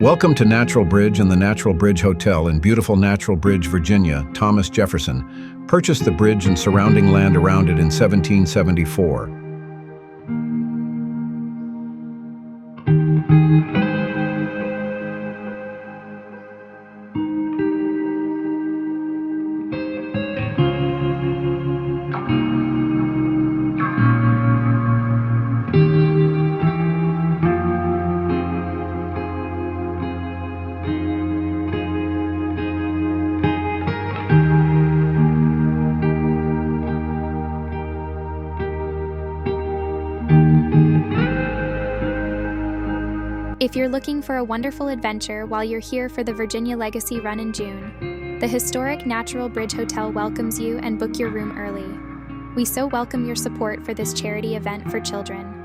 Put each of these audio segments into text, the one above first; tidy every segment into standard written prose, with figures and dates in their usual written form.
Welcome to Natural Bridge and the Natural Bridge Hotel in beautiful Natural Bridge, Virginia. Thomas Jefferson purchased the bridge and surrounding land around it in 1774. If you're looking for a wonderful adventure while you're here for the Virginia Legacy Run in June, the historic Natural Bridge Hotel welcomes you and book your room early. We so welcome your support for this charity event for children.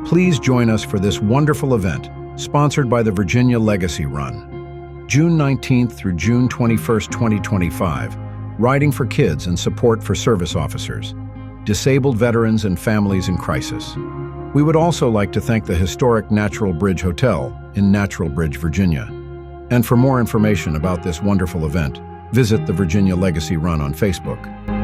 Please join us for this wonderful event, sponsored by the Virginia Legacy Run. June 19th through June 21st, 2025, Riding for Kids and Support for Service Officers, Disabled Veterans and Families in Crisis. We would also like to thank the historic Natural Bridge Hotel in Natural Bridge, Virginia. And for more information about this wonderful event, visit the Virginia Legacy Run on Facebook.